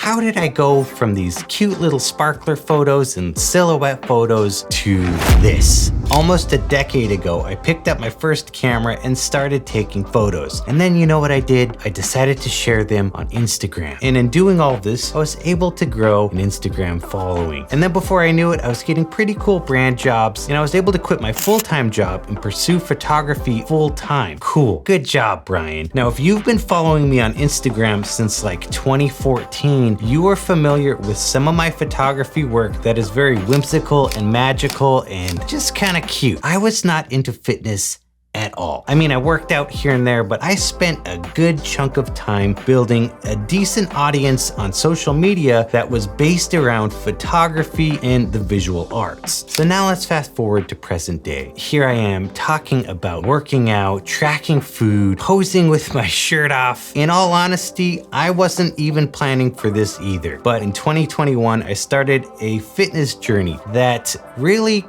how did I go from these cute little sparkler photos and silhouette photos to this? Almost a decade ago, I picked up my first camera and started taking photos. And then you know what I did? I decided to share them on Instagram. And in doing all this, I was able to grow an Instagram following. And then before I knew it, I was getting pretty cool brand jobs, and I was able to quit my full-time job and pursue photography full-time. Cool. Good job, Bryan. Now, if you've been following me on Instagram since like 2014, you are familiar with some of my photography work that is very whimsical and magical and just kind of cute. I was not into fitness at all. I mean, I worked out here and there, but I spent a good chunk of time building a decent audience on social media that was based around photography and the visual arts. So now let's fast forward to present day. Here I am talking about working out, tracking food, posing with my shirt off. In all honesty, I wasn't even planning for this either. But in 2021, I started a fitness journey that really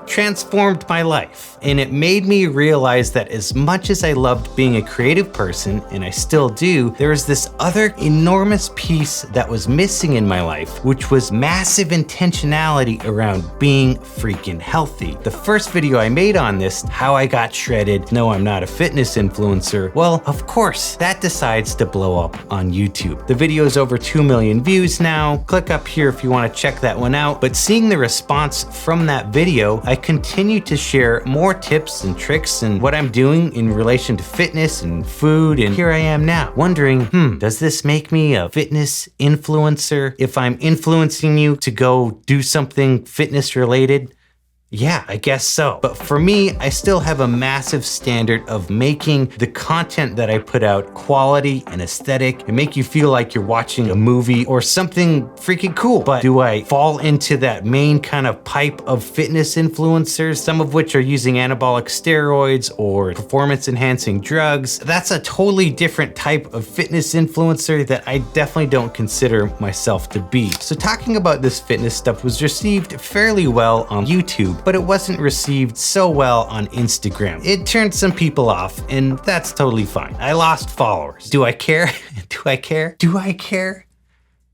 transformed my life. And it made me realize that as much as I loved being a creative person, and I still do, there was this other enormous piece that was missing in my life, which was massive intentionality around being freaking healthy. The first video I made on this, how I got shredded, no, I'm not a fitness influencer, well, of course, that decides to blow up on YouTube. The video is over 2 million views now. Click up here if you want to check that one out. But seeing the response from that video, I continue to share more tips and tricks and what I'm doing in relation to fitness and food, and here I am now wondering, does this make me a fitness influencer if I'm influencing you to go do something fitness related? Yeah, I guess so. But for me, I still have a massive standard of making the content that I put out quality and aesthetic and make you feel like you're watching a movie or something freaking cool. But do I fall into that main kind of pipe of fitness influencers, some of which are using anabolic steroids or performance enhancing drugs? That's a totally different type of fitness influencer that I definitely don't consider myself to be. So talking about this fitness stuff was received fairly well on YouTube, but it wasn't received so well on Instagram. It turned some people off, and that's totally fine. I lost followers. Do I care? Do I care? Do I care?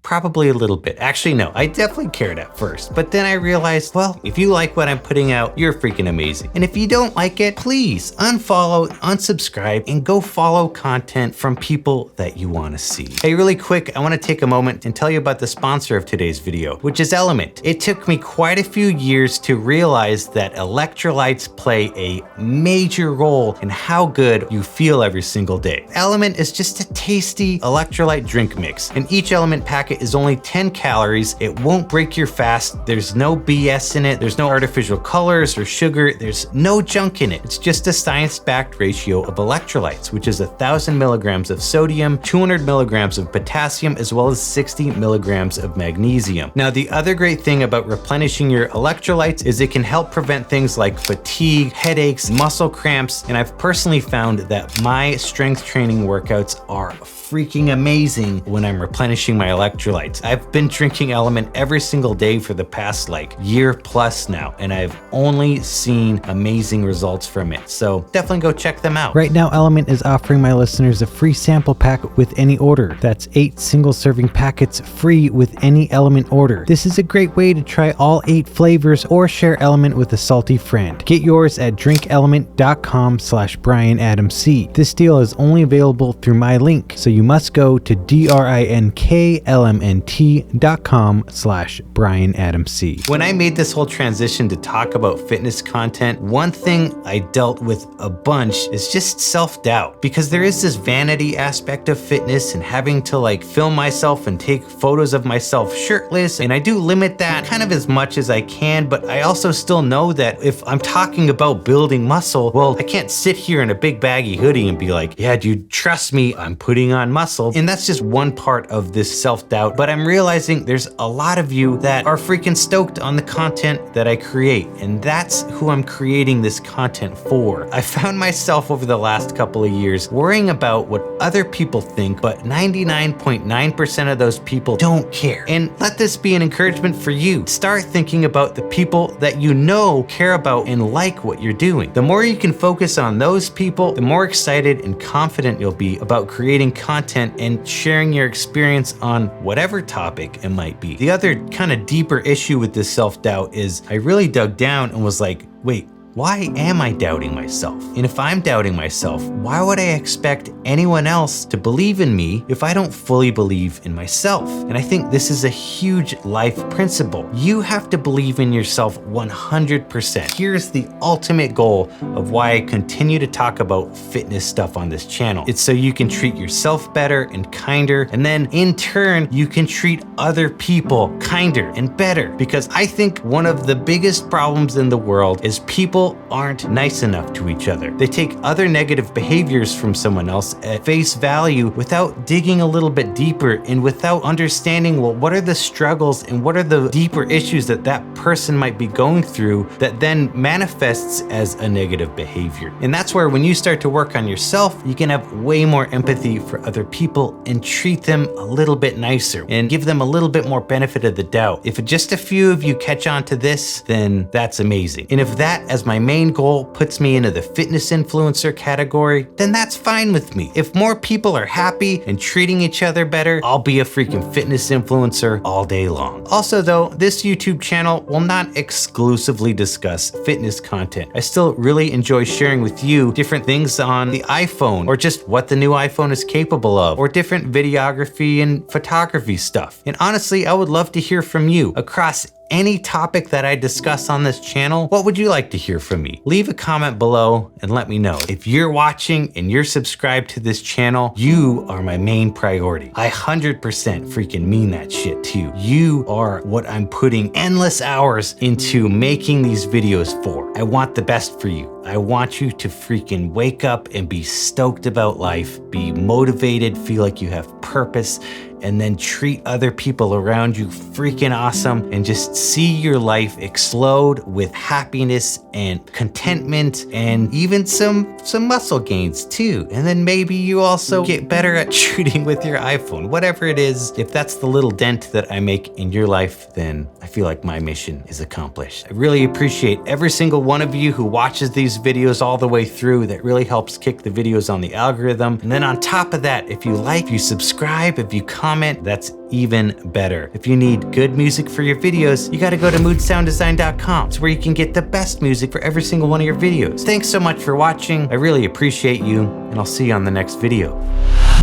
Probably a little bit. Actually, no, I definitely cared at first, but then I realized, well, if you like what I'm putting out, you're freaking amazing. And if you don't like it, please unfollow, unsubscribe, and go follow content from people that you want to see. Hey, really quick, I want to take a moment and tell you about the sponsor of today's video, which is Element. It took me quite a few years to realize that electrolytes play a major role in how good you feel every single day. Element is just a tasty electrolyte drink mix, and each Element packet is only 10 calories. It won't break your fast. There's no BS in it. There's no artificial colors or sugar. There's no junk in it. It's just a science-backed ratio of electrolytes, which is 1,000 milligrams of sodium, 200 milligrams of potassium, as well as 60 milligrams of magnesium. Now, the other great thing about replenishing your electrolytes is it can help prevent things like fatigue, headaches, muscle cramps, and I've personally found that my strength training workouts are freaking amazing when I'm replenishing my electrolytes. I've been drinking Element every single day for the past year plus now, and I've only seen amazing results from it. So definitely go check them out. Right now, Element is offering my listeners a free sample pack with any order. That's 8 single serving packets free with any Element order. This is a great way to try all 8 flavors or share Element with a salty friend. Get yours at drinkelement.com/BryanAdamC. This deal is only available through my link, so you must go to drinklmnt.com/BryanAdamC. When I made this whole transition to talk about fitness content, one thing I dealt with a bunch is just self-doubt, because there is this vanity aspect of fitness and having to film myself and take photos of myself shirtless, and I do limit that kind of as much as I can, but I also still know that if I'm talking about building muscle, well, I can't sit here in a big baggy hoodie and be like, yeah, dude, trust me, I'm putting on muscle. And that's just one part of this self-doubt, but I'm realizing there's a lot of you that are freaking stoked on the content that I create, and that's who I'm creating this content for. I found myself over the last couple of years worrying about what other people think, but 99.9% of those people don't care. And let this be an encouragement for you. Start thinking about the people that you know care about and like what you're doing. The more you can focus on those people, the more excited and confident you'll be about creating content and sharing your experience on whatever topic it might be. The other kind of deeper issue with this self-doubt is I really dug down and was like, wait, why am I doubting myself? And if I'm doubting myself, why would I expect anyone else to believe in me if I don't fully believe in myself? And I think this is a huge life principle. You have to believe in yourself 100%. Here's the ultimate goal of why I continue to talk about fitness stuff on this channel. It's so you can treat yourself better and kinder, and then in turn, you can treat other people kinder and better. Because I think one of the biggest problems in the world is people aren't nice enough to each other. They take other negative behaviors from someone else at face value without digging a little bit deeper and without understanding, well, what are the struggles and what are the deeper issues that that person might be going through that then manifests as a negative behavior. And that's where when you start to work on yourself, you can have way more empathy for other people and treat them a little bit nicer and give them a little bit more benefit of the doubt. If just a few of you catch on to this, then that's amazing. And if that, as my main goal, puts me into the fitness influencer category, then that's fine with me. If more people are happy and treating each other better, I'll be a freaking fitness influencer all day long. Also though, this YouTube channel will not exclusively discuss fitness content. I still really enjoy sharing with you different things on the iPhone, or just what the new iPhone is capable of, or different videography and photography stuff. And honestly, I would love to hear from you across any topic that I discuss on this channel. What would you like to hear from me? Leave a comment below and let me know. If you're watching and you're subscribed to this channel, you are my main priority. I 100% freaking mean that shit too. You are what I'm putting endless hours into making these videos for. I want the best for you. I want you to freaking wake up and be stoked about life, be motivated, feel like you have purpose, and then treat other people around you freaking awesome, and just see your life explode with happiness and contentment and even some muscle gains too. And then maybe you also get better at shooting with your iPhone. Whatever it is, if that's the little dent that I make in your life, then I feel like my mission is accomplished. I really appreciate every single one of you who watches these videos all the way through. That really helps kick the videos on the algorithm. And then on top of that, if you like, if you subscribe, if you comment, that's even better. If you need good music for your videos, you gotta go to moodsounddesign.com. It's where you can get the best music for every single one of your videos. Thanks so much for watching. I really appreciate you, and I'll see you on the next video.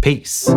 Peace.